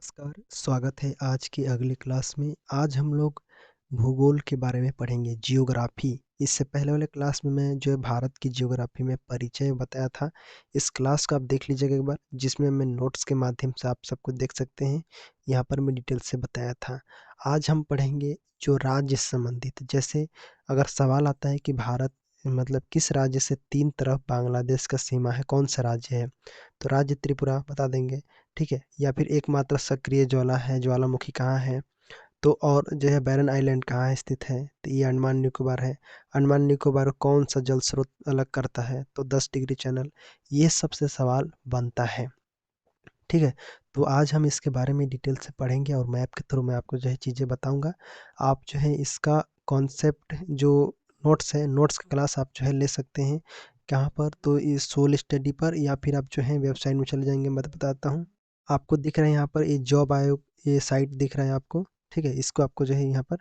नमस्कार, स्वागत है आज की अगली क्लास में। आज हम लोग भूगोल के बारे में पढ़ेंगे, जियोग्राफी। इससे पहले वाले क्लास में मैं जो है भारत की जियोग्राफी में परिचय बताया था। इस क्लास को आप देख लीजिएगा एक बार, जिसमें मैं नोट्स के माध्यम से आप सबको देख सकते हैं। यहाँ पर मैं डिटेल से बताया था। आज हम पढ़ेंगे जो राज्य से संबंधित, जैसे अगर सवाल आता है कि भारत मतलब किस राज्य से तीन तरफ बांग्लादेश का सीमा है, कौन सा राज्य है, तो राज्य त्रिपुरा बता देंगे। ठीक है, या फिर एकमात्र सक्रिय ज्वाला है, ज्वालामुखी कहाँ है, तो और जो है बैरन आइलैंड कहाँ है स्थित है, तो ये अंडमान निकोबार है। अंडमान निकोबार को कौन सा जल स्रोत अलग करता है, तो 10 डिग्री चैनल। ये सबसे सवाल बनता है। ठीक है, तो आज हम इसके बारे में डिटेल से पढ़ेंगे और मैप के थ्रू मैं आपको जो है चीज़ें बताऊंगा। आप जो है इसका कॉन्सेप्ट जो नोट्स है, नोट्स की क्लास आप जो है ले सकते हैं। कहाँ पर, तो इस सोल स्टडी पर, या फिर आप जो है वेबसाइट में चले जाएंगे। मैं बताता हूँ, आपको दिख रहा है यहाँ पर ये जॉब आयोग, ये साइट दिख रहा है आपको। ठीक है, इसको आपको जो है यहाँ पर,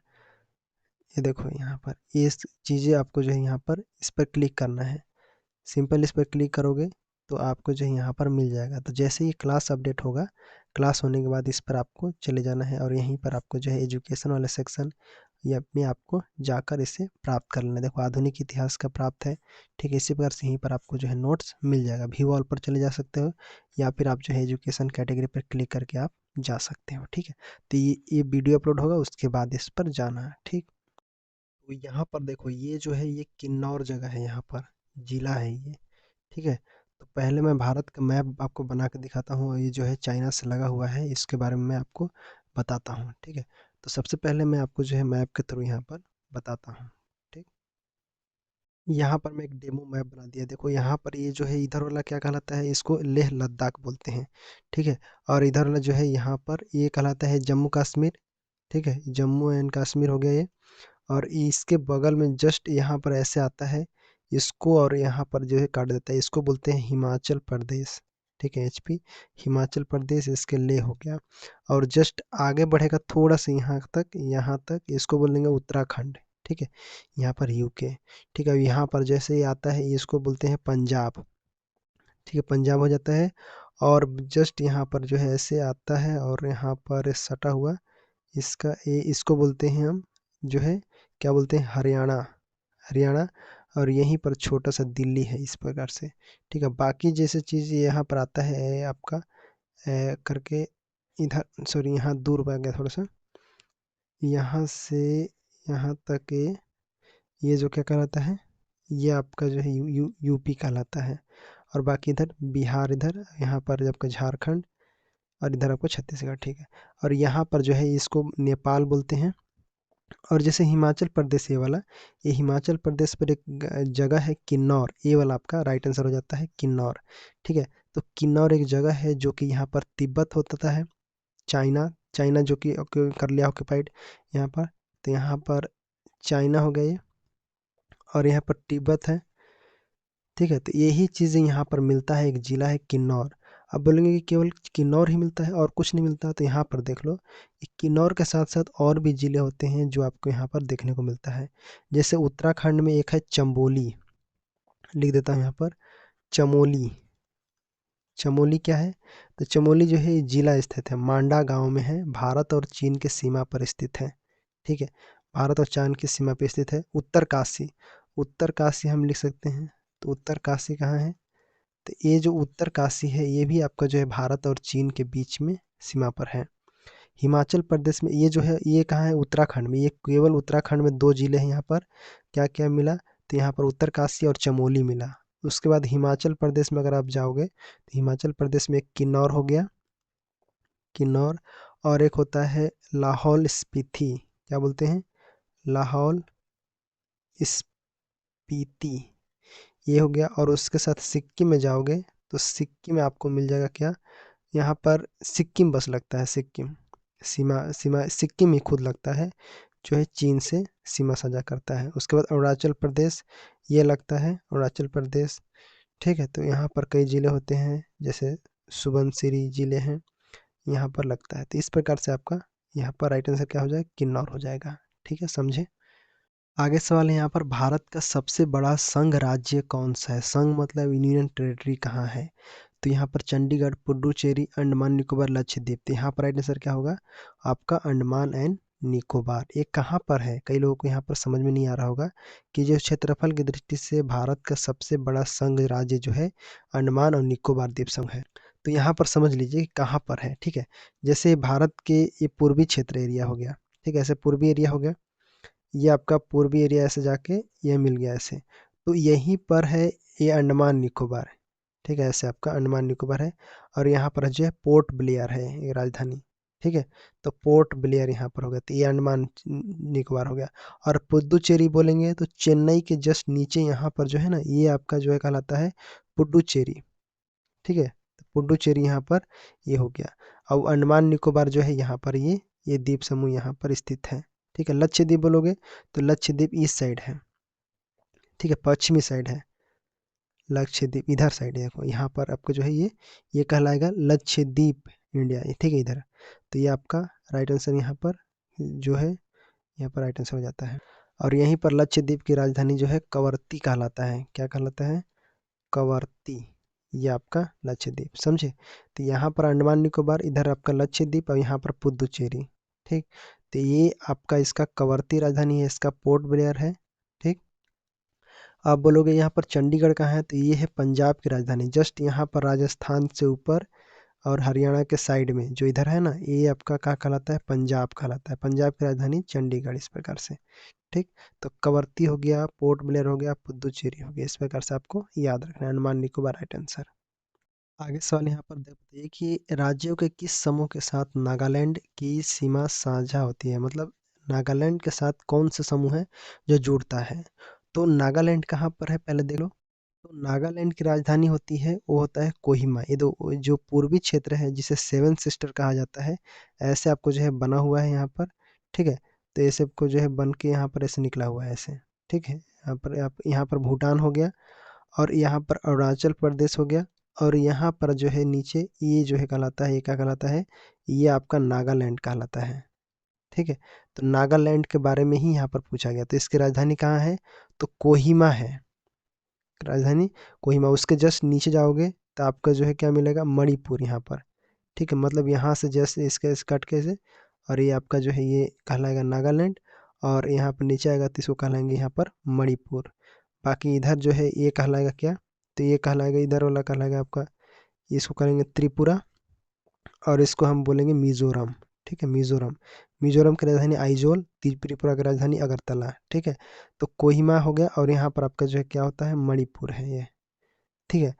ये देखो यहाँ पर ये चीज़ें आपको जो है यहाँ पर इस पर क्लिक करना है। सिंपल इस पर क्लिक करोगे तो आपको जो है यहाँ पर मिल जाएगा। तो जैसे ही क्लास अपडेट होगा, क्लास होने के बाद इस पर आपको चले जाना है और यहीं पर आपको जो है एजुकेशन वाले सेक्शन या में आपको जाकर इसे प्राप्त कर लेना है। देखो आधुनिक इतिहास का प्राप्त है। ठीक है, इसी प्रकार से यहीं पर आपको जो है नोट्स मिल जाएगा। व्यू ऑल पर चले जा सकते हो, या फिर आप जो है एजुकेशन कैटेगरी पर क्लिक करके आप जा सकते हो। ठीक है, तो ये वीडियो अपलोड होगा, उसके बाद इस पर जाना है। ठीक, तो यहाँ पर देखो, ये जो है ये किन्नौर जगह है, यहाँ पर जिला है ये। ठीक है, तो पहले मैं भारत का मैप आपको बना के दिखाता हूँ। ये जो है चाइना से लगा हुआ है, इसके बारे में मैं आपको बताता हूँ। ठीक है, तो सबसे पहले मैं आपको जो है मैप के थ्रू यहाँ पर बताता हूँ। ठीक, यहाँ पर मैं एक डेमो मैप बना दिया। देखो यहाँ पर ये जो है इधर वाला क्या कहलाता है, इसको लेह लद्दाख बोलते हैं। ठीक है, और इधर वाला जो है यहाँ पर ये कहलाता है जम्मू कश्मीर। ठीक है, जम्मू एंड कश्मीर हो गया ये। और इसके बगल में जस्ट यहाँ पर ऐसे आता है इसको, और यहाँ पर जो है काट देता है, इसको बोलते हैं हिमाचल प्रदेश। ठीक है, एचपी हिमाचल प्रदेश, इसके ले हो गया। और जस्ट आगे बढ़ेगा थोड़ा सा यहाँ तक, यहाँ तक इसको बोलेंगे उत्तराखंड। ठीक है, यहाँ पर यूके। ठीक है, यहाँ पर जैसे ही आता है इसको बोलते हैं पंजाब। ठीक है, पंजाब हो जाता है। और जस्ट यहाँ पर जो है ऐसे आता है और यहाँ पर सटा हुआ इसका इसको बोलते हैं हम जो है, क्या बोलते हैं, हरियाणा। हरियाणा, और यहीं पर छोटा सा दिल्ली है, इस प्रकार से। ठीक है, बाकी जैसे चीज़ यहाँ पर आता है आपका करके इधर, सॉरी यहाँ दूर पड़ गया थोड़ा सा, यहाँ से यहाँ तक ये जो क्या कहलाता है, ये आपका जो है यूपी कहलाता है। और बाकी इधर बिहार, इधर यहाँ पर आपका झारखंड, और इधर आपको छत्तीसगढ़। ठीक है, और यहाँ पर जो है इसको नेपाल बोलते हैं। और जैसे हिमाचल प्रदेश ये वाला, ये हिमाचल प्रदेश पर एक जगह है किन्नौर, ये वाला आपका राइट आंसर हो जाता है किन्नौर। ठीक है, तो किन्नौर एक जगह है जो कि यहाँ पर तिब्बत होता है, चाइना, चाइना जो कि कर लिया ऑक्यूपाइड यहाँ पर। तो यहाँ पर चाइना हो गया ये, और यहाँ पर तिब्बत है। ठीक है, तो यही चीज़ें यहाँ पर मिलता है, एक जिला है किन्नौर। अब बोलेंगे कि केवल किन्नौर ही मिलता है और कुछ नहीं मिलता, तो यहाँ पर देख लो, किन्नौर के साथ साथ और भी जिले होते हैं जो आपको यहाँ पर देखने को मिलता है। जैसे उत्तराखंड में एक है चमोली, लिख देता हूँ यहाँ पर, चमोली। चमोली क्या है, तो चमोली जो है ये जिला स्थित है, मांडा गांव में है, भारत और चीन के सीमा पर स्थित है। ठीक है, भारत और चीन की सीमा पर स्थित है। उत्तरकाशी, उत्तरकाशी हम लिख सकते हैं, तो उत्तरकाशी कहाँ है, तो ये जो उत्तरकाशी है ये भी आपका जो है भारत और चीन के बीच में सीमा पर है। हिमाचल प्रदेश में ये जो है ये कहाँ है, उत्तराखंड में। ये केवल उत्तराखंड में दो जिले हैं यहाँ पर। क्या क्या मिला, तो यहाँ पर उत्तरकाशी और चमोली मिला। उसके बाद हिमाचल प्रदेश में अगर आप जाओगे तो हिमाचल प्रदेश में एक किन्नौर हो गया, किन्नौर। और एक होता है लाहौल स्पीति, क्या बोलते हैं, लाहौल स्पीति, ये हो गया। और उसके साथ सिक्किम में जाओगे तो सिक्किम में आपको मिल जाएगा क्या, यहाँ पर सिक्किम बस लगता है, सिक्किम सीमा, सीमा सिक्किम ही खुद लगता है, जो है चीन से सीमा साझा करता है। उसके बाद अरुणाचल प्रदेश ये लगता है, अरुणाचल प्रदेश। ठीक है, तो यहाँ पर कई जिले होते हैं, जैसे सुबनसिरी जिले हैं, यहाँ पर लगता है। तो इस प्रकार से आपका यहाँ पर राइट आंसर क्या हो जाएगा, किन्नौर हो जाएगा। ठीक है, समझे। आगे सवाल है यहाँ पर, भारत का सबसे बड़ा संघ राज्य कौन सा है। संघ मतलब यूनियन टेरिटरी कहाँ है, तो यहाँ पर चंडीगढ़, पुडुचेरी, अंडमान निकोबार, लक्षद्वीप। तो यहाँ पर राइट आंसर क्या होगा आपका अंडमान एंड निकोबार। ये कहाँ पर है, कई लोगों को यहाँ पर समझ में नहीं आ रहा होगा कि जो क्षेत्रफल की दृष्टि से भारत का सबसे बड़ा संघ राज्य जो है अंडमान और निकोबार द्वीप समूह है। तो यहाँ पर समझ लीजिए कि कहाँ पर है, ठीक है। जैसे भारत के ये पूर्वी क्षेत्र एरिया हो गया, ठीक है, ऐसे पूर्वी एरिया हो गया, ये आपका पूर्वी एरिया ऐसे जाके ये मिल गया ऐसे, तो यहीं पर है ये अंडमान निकोबार, ठीक है, ऐसे आपका अंडमान निकोबार है। और यहाँ पर जो है पोर्ट ब्लेयर है ये राजधानी, ठीक है, तो पोर्ट ब्लेयर यहाँ पर हो गया, तो ये अंडमान निकोबार हो गया। और पुदुचेरी बोलेंगे तो चेन्नई के जस्ट नीचे यहाँ पर जो है ना, ये आपका जो है कहलाता है पुडुचेरी, ठीक है, तो पुडुचेरी यहाँ पर ये हो गया। और अंडमान निकोबार जो है यहाँ पर ये द्वीप समूह यहाँ पर स्थित है, ठीक है। लक्षद्वीप बोलोगे तो लक्षद्वीप ईस्ट साइड है, ठीक है, पश्चिमी साइड है लक्षद्वीप, इधर साइड है, देखो यहाँ पर आपका जो है ये कहलाएगा लक्षद्वीप इंडिया, ठीक है इधर। तो ये आपका राइट आंसर यहाँ पर जो है, यहाँ पर राइट आंसर हो जाता है। और यहीं पर लक्षद्वीप की राजधानी जो है कवरत्ती कहलाता है, क्या कहलाता है, कवरत्ती, ये आपका लक्षद्वीप, समझे। तो यहाँ पर अंडमान निकोबार, इधर आपका लक्षद्वीप और यहाँ पर पुदुचेरी, ठीक। तो ये आपका इसका कवरत्ती राजधानी है, इसका पोर्ट ब्लेयर है, ठीक। आप बोलोगे यहाँ पर चंडीगढ़ कहाँ है, तो ये है पंजाब की राजधानी, जस्ट यहाँ पर राजस्थान से ऊपर और हरियाणा के साइड में जो इधर है ना, ये आपका क्या कहलाता है, पंजाब कहलाता है, पंजाब की राजधानी चंडीगढ़, इस प्रकार से, ठीक। तो कवरत्ती हो गया, पोर्ट ब्लेयर हो गया, पुदुचेरी हो गया, इस प्रकार से आपको याद रखना है, अंडमान निकोबार राइट आंसर। आगे सवाल यहाँ पर देखिए कि राज्यों के किस समूह के साथ नागालैंड की सीमा साझा होती है, मतलब नागालैंड के साथ कौन सा समूह है जो जुड़ता है। तो नागालैंड कहाँ पर है पहले देख लो। तो नागालैंड की राजधानी होती है, वो होता है कोहिमा। ये दो जो पूर्वी क्षेत्र है जिसे सेवन सिस्टर कहा जाता है, ऐसे आपको जो है बना हुआ है यहाँ पर, ठीक है। तो ऐसे आपको जो है बन के यहाँ पर ऐसे निकला हुआ है ऐसे, ठीक है। यहाँ पर भूटान हो गया, और यहाँ पर अरुणाचल प्रदेश हो गया, और यहाँ पर जो है नीचे ये जो है कहलाता है, ये क्या कहलाता है, ये आपका नागालैंड कहलाता है, ठीक है। तो नागालैंड के बारे में ही यहाँ पर पूछा गया। तो इसकी राजधानी कहाँ है, तो कोहिमा है राजधानी, कोहिमा। उसके जस्ट नीचे जाओगे तो आपका जो है क्या मिलेगा, मणिपुर यहाँ पर, ठीक है। मतलब यहाँ से जैसे इसके इस कट के से, और ये आपका जो है ये कहलाएगा नागालैंड, और यहाँ पर नीचे आएगा तो इसको कहलाएंगे यहाँ पर मणिपुर। बाकी इधर जो है ये कहलाएगा क्या, तो ये कहलाएगा इधर वाला कहलाएगा आपका, इसको करेंगे त्रिपुरा, और इसको हम बोलेंगे मिजोरम, ठीक है, मिजोरम। मिजोरम की राजधानी आइजोल, त्रिपुरा की राजधानी अगरतला, ठीक है। तो कोहिमा हो गया, और यहाँ पर आपका जो है क्या होता है, मणिपुर है ये, ठीक है।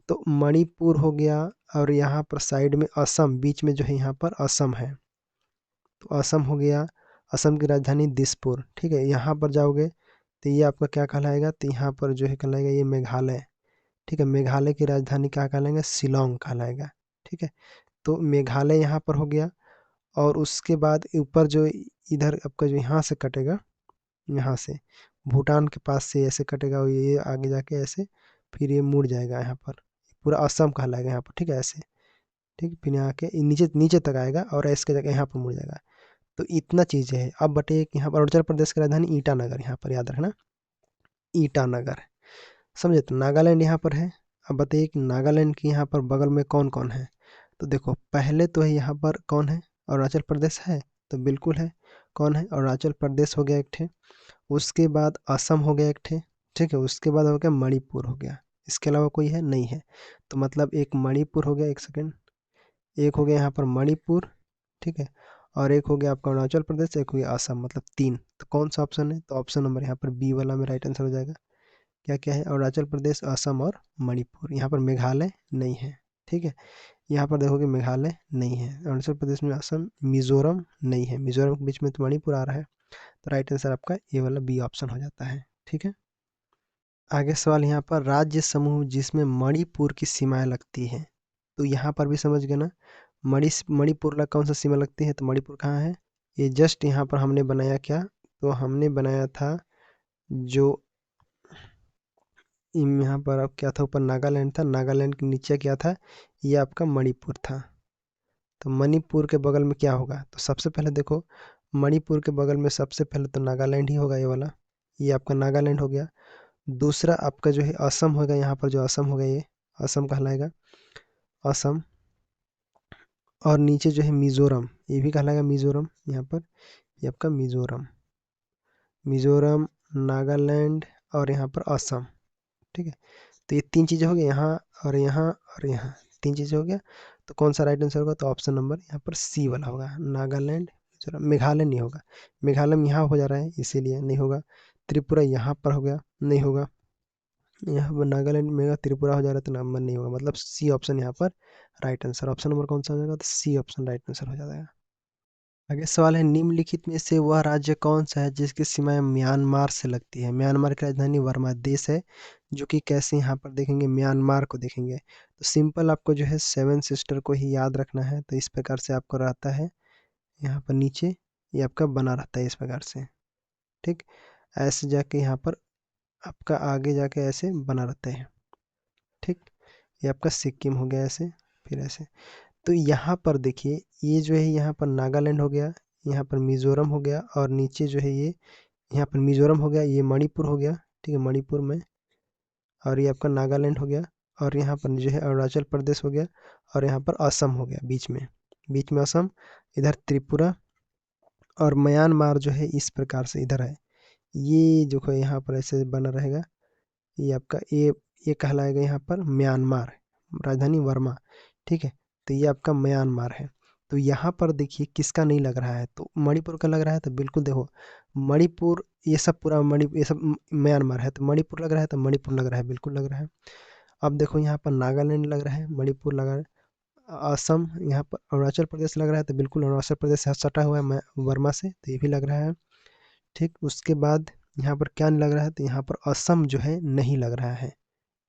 तो मणिपुर हो गया, और यहाँ पर साइड में असम, बीच में जो है यहाँ पर असम है, तो असम हो गया। असम की राजधानी दिसपुर, ठीक है। यहाँ पर जाओगे तो ये आपका क्या कहलाएगा, तो यहाँ पर जो है कहलाएगा ये मेघालय, ठीक है। मेघालय की राजधानी क्या कहलाएगा, शिलोंग कहलाएगा, ठीक है। तो मेघालय यहाँ पर हो गया, और उसके बाद ऊपर जो इधर आपका जो यहाँ से कटेगा, यहाँ से भूटान के पास से ऐसे कटेगा, और ये आगे जाके ऐसे फिर ये मुड़ जाएगा यहाँ पर, पूरा असम कहलाएगा यहाँ पर, ठीक है, ऐसे, ठीक। फिर यहाँ के नीचे नीचे तक आएगा, और इसके जगह यहाँ पर मुड़ जाएगा। तो इतना चीज़ें हैं। अब बटे कि यहाँ पर अरुणाचल प्रदेश की राजधानी ईटानगर, यहाँ पर याद रखना, ईटानगर, समझे। तो नागालैंड यहाँ पर है। अब बताइए कि नागालैंड के यहाँ पर बगल में कौन कौन है। तो देखो पहले तो है यहाँ पर कौन है, अरुणाचल प्रदेश है, तो बिल्कुल है। कौन है, अरुणाचल प्रदेश हो गया एक ठे, उसके बाद असम हो गया एक ठे, ठीक है। उसके बाद हो गया मणिपुर हो गया, इसके अलावा कोई है नहीं है। तो मतलब एक मणिपुर हो गया, एक सेकेंड, एक हो गया यहाँ पर मणिपुर, ठीक है। और एक हो गया आपका अरुणाचल प्रदेश, एक हो गया असम, मतलब तीन। तो कौन सा ऑप्शन है, तो ऑप्शन नंबर यहाँ पर बी वाला में राइट आंसर हो जाएगा। क्या क्या है, अरुणाचल प्रदेश, असम और मणिपुर। यहाँ पर मेघालय नहीं है, ठीक है। यहाँ पर देखोगे मेघालय नहीं है, अरुणाचल प्रदेश में असम, मिजोरम नहीं है, मिजोरम के बीच में तो मणिपुर आ रहा है। तो राइट आंसर आपका ये वाला बी ऑप्शन हो जाता है, ठीक है। आगे सवाल यहाँ पर, राज्य समूह जिसमें मणिपुर की सीमाएं लगती हैं। तो यहाँ पर भी समझ गए ना, मणिपुर ला कौन सा सीमा लगती है, तो मणिपुर कहाँ है, ये जस्ट यहाँ पर हमने बनाया क्या, तो हमने बनाया था जो यहाँ पर अब क्या था, ऊपर नागालैंड था, नागालैंड के नीचे क्या था, ये आपका मणिपुर था। तो मणिपुर के बगल में क्या होगा, तो सबसे पहले देखो मणिपुर के बगल में सबसे पहले तो नागालैंड ही होगा, ये वाला, ये आपका नागालैंड हो गया। दूसरा आपका जो है असम होगा, यहाँ पर जो असम होगा ये असम कहलाएगा। असम, और नीचे जो है मिज़ोरम, ये भी कहलाएगा मिज़ोरम यहाँ पर, ये आपका मिज़ोरम, मिज़ोरम, नागालैंड और यहाँ पर असम। ठीक है, तो ये 3 चीज़ें हो गई, यहाँ और यहाँ और यहाँ, 3 चीज़ें हो गया। तो कौन सा राइट आंसर होगा? तो ऑप्शन नंबर यहाँ पर सी वाला होगा, नागालैंड, मिज़ोरम। मेघालय नहीं होगा, मेघालय में यहाँ हो जा रहा है इसीलिए नहीं होगा। त्रिपुरा यहाँ पर हो गया, नहीं होगा। यहाँ पर नागालैंड में त्रिपुरा हो जा रहा है तो नंबर नहीं होगा, मतलब सी ऑप्शन यहाँ पर राइट आंसर। ऑप्शन नंबर कौन सा हो जाएगा? तो सी ऑप्शन राइट आंसर हो जाएगा। आगे सवाल है, निम्नलिखित में से वह राज्य कौन सा है जिसकी सीमाएं म्यांमार से लगती है? म्यांमार की राजधानी वर्मा देश है, जो कि कैसे यहाँ पर देखेंगे, म्यांमार को देखेंगे तो सिंपल आपको जो है सेवन सिस्टर को ही याद रखना है। तो इस प्रकार से आपको रहता है, यहाँ पर नीचे ये आपका बना रहता है इस प्रकार से। ठीक, ऐसे जाके यहाँ पर आपका आगे जाके ऐसे बना रहता है। ठीक, ये आपका सिक्किम हो गया ऐसे, फिर ऐसे। तो यहाँ पर देखिए, ये जो है यहाँ पर नागालैंड हो गया, यहाँ पर मिज़ोरम हो गया, और नीचे जो है ये यहाँ पर मिज़ोरम हो गया, ये मणिपुर हो गया। ठीक है, मणिपुर में, और ये आपका नागालैंड हो गया, और यहाँ पर जो है अरुणाचल प्रदेश हो गया, और यहाँ पर असम हो गया बीच में, बीच में असम, इधर त्रिपुरा, और म्यांमार जो है इस प्रकार से इधर है। ये जो है यहाँ पर ऐसे बना रहेगा, ये आपका ये कहलाएगा यहाँ पर म्यांमार, राजधानी वर्मा। ठीक है, तो ये आपका म्यांमार है। तो यहाँ पर देखिए किसका नहीं लग रहा है, तो मणिपुर का लग रहा है, तो बिल्कुल देखो मणिपुर, ये सब पूरा ये सब म्यांमार है, तो मणिपुर लग रहा है, तो मणिपुर लग रहा है, बिल्कुल लग रहा है। अब देखो यहाँ पर नागालैंड लग रहा है, मणिपुर लग रहा है, असम, यहाँ पर अरुणाचल प्रदेश लग रहा है, तो बिल्कुल अरुणाचल प्रदेश से सटा हुआ है वर्मा से, तो ये भी लग रहा है। ठीक, उसके बाद यहाँ पर क्या नहीं लग रहा है, तो यहाँ पर असम जो है नहीं लग रहा है।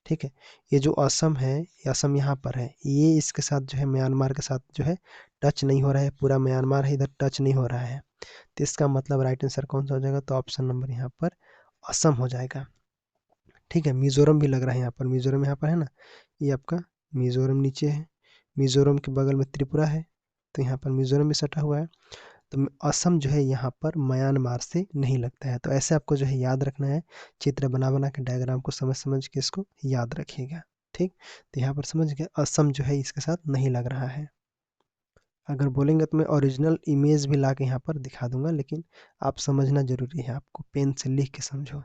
ठीक है, ये जो असम है, ये असम यहाँ पर है, ये इसके साथ जो है म्यांमार के साथ जो है टच नहीं हो रहा है, पूरा म्यांमार है इधर टच नहीं हो रहा है। तो इसका मतलब राइट आंसर कौन सा हो जाएगा? तो ऑप्शन नंबर यहाँ पर असम हो जाएगा। ठीक है, मिजोरम भी लग रहा है यहाँ पर, मिजोरम यहाँ पर है ना, ये आपका मिजोरम नीचे है, मिजोरम के बगल में त्रिपुरा है, तो यहाँ पर मिजोरम भी सटा हुआ है। तो असम जो है यहाँ पर म्यांमार से नहीं लगता है। तो ऐसे आपको जो है याद रखना है, चित्र बना बना के डायग्राम को समझ समझ के इसको याद रखिएगा। ठीक, तो यहाँ पर समझ गए, असम जो है इसके साथ नहीं लग रहा है। अगर बोलेंगे तो मैं ओरिजिनल इमेज भी ला के यहाँ पर दिखा दूंगा, लेकिन आप समझना जरूरी है, आपको पेन से लिख के समझो।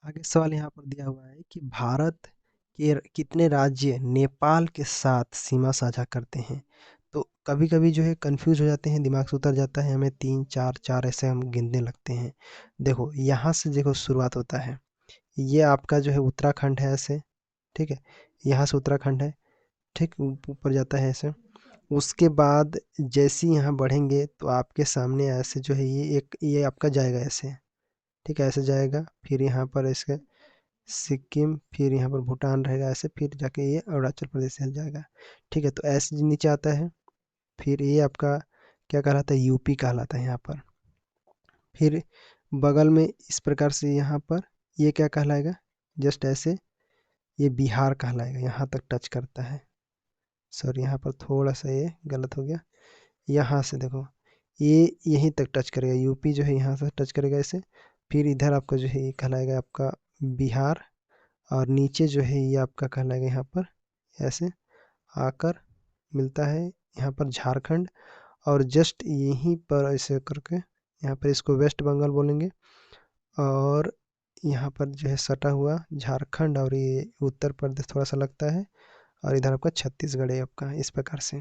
आगे सवाल यहाँ पर दिया हुआ है कि भारत के कितने राज्य नेपाल के साथ सीमा साझा करते हैं? तो कभी कभी जो है कंफ्यूज हो जाते हैं, दिमाग से उतर जाता है, हमें तीन चार चार ऐसे हम गिनने लगते हैं। देखो यहाँ से देखो शुरुआत होता है, ये आपका जो है उत्तराखंड है ऐसे। ठीक है, यहाँ से उत्तराखंड है, ठीक ऊपर जाता है ऐसे। उसके बाद जैसे ही यहाँ बढ़ेंगे तो आपके सामने ऐसे जो है ये आपका जाएगा ऐसे। ठीक है, ऐसे जाएगा, फिर यहाँ पर इसके सिक्किम, फिर यहाँ पर भूटान रहेगा ऐसे, फिर जाके ये अरुणाचल प्रदेश से जाएगा। ठीक है, तो ऐसे नीचे आता है, फिर ये आपका क्या कहलाता है, यूपी कहलाता है यहाँ पर। फिर बगल में इस प्रकार से यहाँ पर ये क्या कहलाएगा, जस्ट ऐसे ये बिहार कहलाएगा, यहाँ तक टच करता है। सॉरी, यहाँ पर थोड़ा सा ये गलत हो गया, यहाँ से देखो ये यहीं तक टच करेगा, यूपी जो है यहाँ से टच करेगा ऐसे। फिर इधर आपका जो है ये कहलाएगा आपका बिहार, और नीचे जो है ये आपका कहलाएगा यहाँ पर ऐसे आकर मिलता है यहाँ पर झारखंड, और जस्ट यहीं पर ऐसे करके यहाँ पर इसको वेस्ट बंगाल बोलेंगे, और यहाँ पर जो है सटा हुआ झारखंड, और ये उत्तर प्रदेश थोड़ा सा लगता है, और इधर आपका छत्तीसगढ़ है आपका, इस प्रकार से।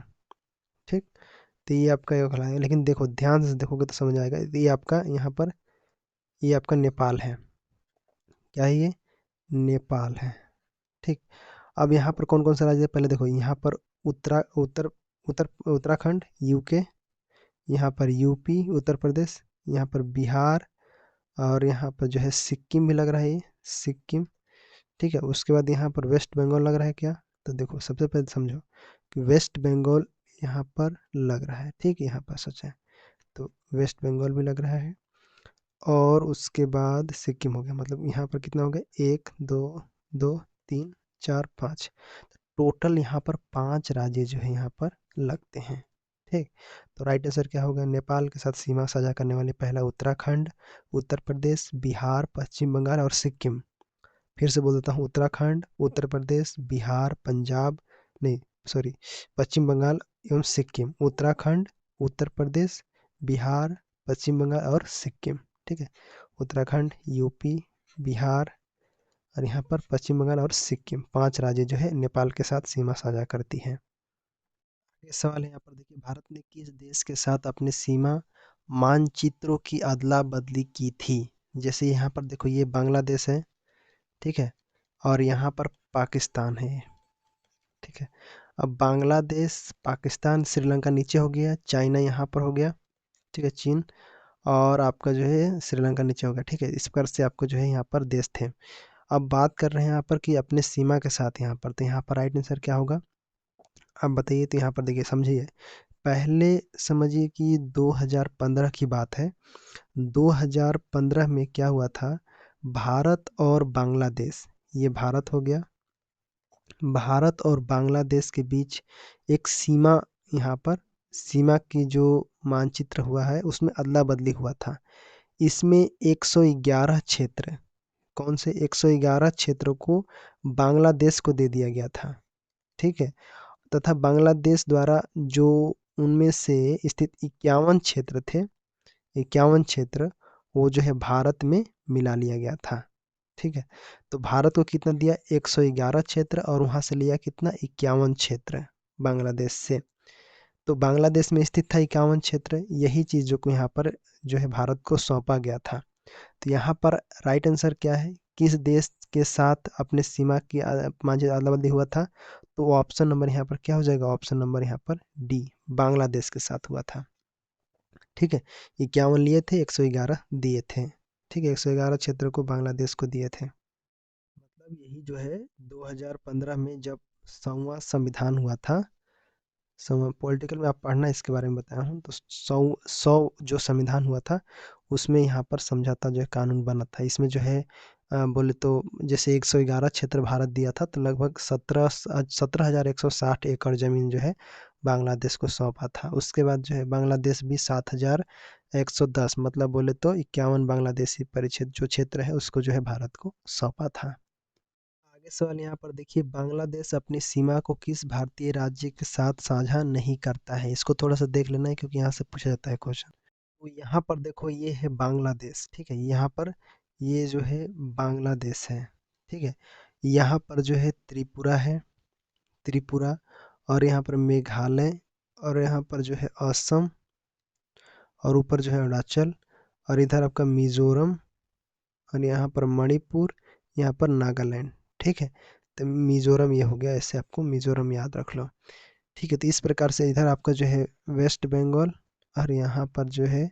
ठीक, तो ये आपका ये कहलाएगा, लेकिन देखो ध्यान से देखोगे तो समझ आएगा, ये आपका यहाँ पर ये आपका नेपाल है, क्या है ये, नेपाल है। ठीक, अब यहाँ पर कौन कौन सा राज्य है, पहले देखो यहाँ पर उत्तरा उत्तर उत्तर उत्तराखंड, यूके, यहाँ पर यूपी उत्तर प्रदेश, यहाँ पर बिहार, और यहाँ पर जो है सिक्किम भी लग रहा है, ये सिक्किम। ठीक है, उसके बाद यहाँ पर वेस्ट बंगाल लग रहा है क्या? तो देखो सबसे पहले समझो कि वेस्ट बंगाल यहाँ पर लग रहा है। ठीक, यहाँ पर सच है, तो वेस्ट बंगाल भी लग रहा है, और उसके बाद सिक्किम हो गया, मतलब यहाँ पर कितना हो गया, एक दो, दो तीन चार पाँच, टोटल यहाँ पर 5 राज्य जो है यहाँ पर लगते हैं। ठीक, तो राइट आंसर क्या होगा, नेपाल के साथ सीमा साझा करने वाले पहला उत्तराखंड, उत्तर प्रदेश, बिहार, पश्चिम बंगाल और सिक्किम। फिर से बोल देता हूँ, उत्तराखंड, उत्तर प्रदेश, बिहार, पंजाब, नहीं सॉरी, पश्चिम बंगाल एवं सिक्किम, उत्तराखंड, उत्तर प्रदेश, बिहार, पश्चिम बंगाल और सिक्किम। ठीक है, उत्तराखंड, यूपी, बिहार और यहाँ पर पश्चिम बंगाल और सिक्किम, 5 राज्य जो है नेपाल के साथ सीमा साझा करती हैं। ये सवाल है यहाँ पर, देखिए भारत ने किस देश के साथ अपने सीमा मानचित्रों की अदला बदली की थी? जैसे यहाँ पर देखो ये बांग्लादेश है, ठीक है, और यहाँ पर पाकिस्तान है। ठीक है, अब बांग्लादेश, पाकिस्तान, श्रीलंका नीचे हो गया, चाइना यहाँ पर हो गया, ठीक है, चीन, और आपका जो है श्रीलंका नीचे हो गया। ठीक है, इस प्रकार से आपको जो है यहाँ पर देश थे। अब बात कर रहे हैं यहाँ पर कि अपने सीमा के साथ यहाँ पर, तो यहाँ पर राइट आंसर क्या होगा? अब बताइए, तो यहाँ पर देखिए समझिए, पहले समझिए कि 2015 की बात है। 2015 में क्या हुआ था, भारत और बांग्लादेश, ये भारत हो गया, भारत और बांग्लादेश के बीच एक सीमा, यहाँ पर सीमा की जो मानचित्र हुआ है उसमें अदला बदली हुआ था। इसमें 111 क्षेत्र, कौन से 111 क्षेत्रों को बांग्लादेश को दे दिया गया था। ठीक है, तथा बांग्लादेश द्वारा जो उनमें से स्थित 51 क्षेत्र थे, 51 क्षेत्र वो जो है भारत में मिला लिया गया था। ठीक है, तो भारत को कितना दिया, 111 क्षेत्र, और वहां से लिया कितना, 51 क्षेत्र बांग्लादेश से। तो बांग्लादेश में स्थित था 51 क्षेत्र, यही चीज़ों को यहाँ पर जो है भारत को सौंपा गया था। तो यहाँ पर राइट आंसर क्या है, किस देश के साथ अपने सीमा की मांझे अदला बदली हुआ था? तो ऑप्शन नंबर यहाँ पर क्या हो जाएगा, ऑप्शन नंबर यहाँ पर डी, बांग्लादेश के साथ हुआ था। ठीक है, 51 लिए थे, 111 दिए थे। ठीक है, 111 क्षेत्र को बांग्लादेश को दिए थे। मतलब यही जो है 2015 में जब 100वां संविधान हुआ था, पॉलिटिकल में आप पढ़ना इसके बारे में बताया हूँ, तो 100 जो संविधान हुआ था उसमें यहाँ पर समझौता जो है कानून बना था। इसमें जो है बोले तो जैसे 111 क्षेत्र भारत दिया था, तो लगभग 17,160 एकड़ जमीन जो है बांग्लादेश को सौंपा था। उसके बाद जो है बांग्लादेश भी 7,110, मतलब बोले तो 51 बांग्लादेशी परिक्षेत्र जो क्षेत्र है उसको जो है भारत को सौंपा था। आगे सवाल यहाँ पर देखिए, बांग्लादेश अपनी सीमा को किस भारतीय राज्य के साथ साझा नहीं करता है? इसको थोड़ा सा देख लेना है क्योंकि यहाँ से पूछा जाता है क्वेश्चन। तो यहाँ पर देखो ये है बांग्लादेश, ठीक है, यहाँ पर ये जो है बांग्लादेश है। ठीक है, यहाँ पर जो है त्रिपुरा है, त्रिपुरा, और यहाँ पर मेघालय, और यहाँ पर जो है असम, और ऊपर जो है अरुणाचल, और इधर आपका मिजोरम, और यहाँ पर मणिपुर, यहाँ पर नागालैंड। ठीक है, तो मिजोरम ये हो गया, ऐसे आपको मिजोरम याद रख लो। ठीक है, तो इस प्रकार से इधर आपका जो है वेस्ट बंगाल, और यहाँ पर जो है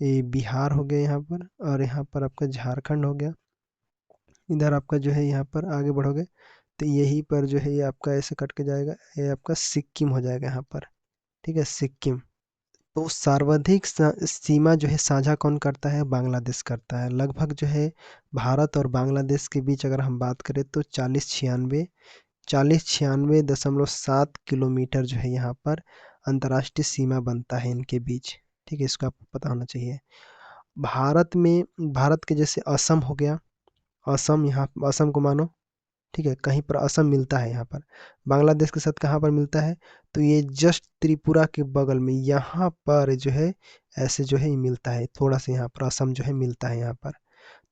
ये बिहार हो गया यहाँ पर, और यहाँ पर आपका झारखंड हो गया। इधर आपका जो है यहाँ पर आगे बढ़ोगे तो यहीं पर जो है ये आपका ऐसे कट के जाएगा, ये आपका सिक्किम हो जाएगा यहाँ पर। ठीक है, सिक्किम। तो सर्वाधिक सीमा जो है साझा कौन करता है, बांग्लादेश करता है। लगभग जो है भारत और बांग्लादेश के बीच अगर हम बात करें तो 40-96.7 किलोमीटर जो है यहाँ पर अंतर्राष्ट्रीय सीमा बनता है इनके बीच। ठीक है, इसको आपको पता होना चाहिए। भारत में, भारत के जैसे असम हो गया, असम, यहाँ असम को मानो, ठीक है, कहीं पर असम मिलता है यहाँ पर, बांग्लादेश के साथ कहाँ पर मिलता है, तो ये जस्ट त्रिपुरा के बगल में यहाँ पर जो है ऐसे जो है ये मिलता है, थोड़ा सा यहाँ पर असम जो है मिलता है यहाँ पर।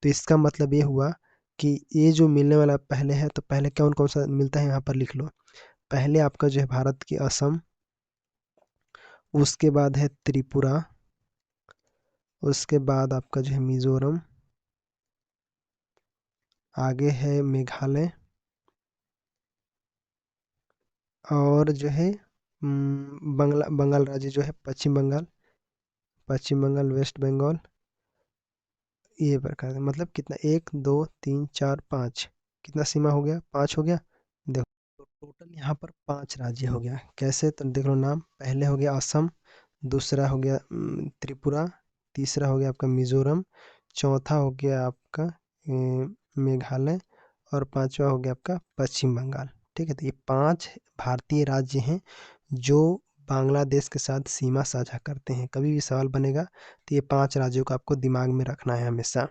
तो इसका मतलब ये हुआ कि ये जो मिलने वाला पहले है, तो पहले कौन कौन सा मिलता है यहाँ पर लिख लो। पहले आपका जो है भारत की असम, उसके बाद है त्रिपुरा, उसके बाद आपका जो है मिजोरम, आगे है मेघालय, और जो है बंगाल राज्य जो है पश्चिम बंगाल, पश्चिम बंगाल, वेस्ट बंगाल, ये प्रकार से। मतलब कितना, 1 2 3 4 5, कितना सीमा हो गया, 5 हो गया। देखो, तो टोटल यहाँ पर 5 राज्य हो गया। कैसे, तो देख लो नाम, पहले हो गया असम, दूसरा हो गया त्रिपुरा, तीसरा हो गया आपका मिजोरम, चौथा हो गया आपका मेघालय, और पांचवा हो गया आपका पश्चिम बंगाल। ठीक है, तो ये 5 भारतीय राज्य हैं जो बांग्लादेश के साथ सीमा साझा करते हैं। कभी भी सवाल बनेगा तो ये 5 राज्यों को आपको दिमाग में रखना है हमेशा।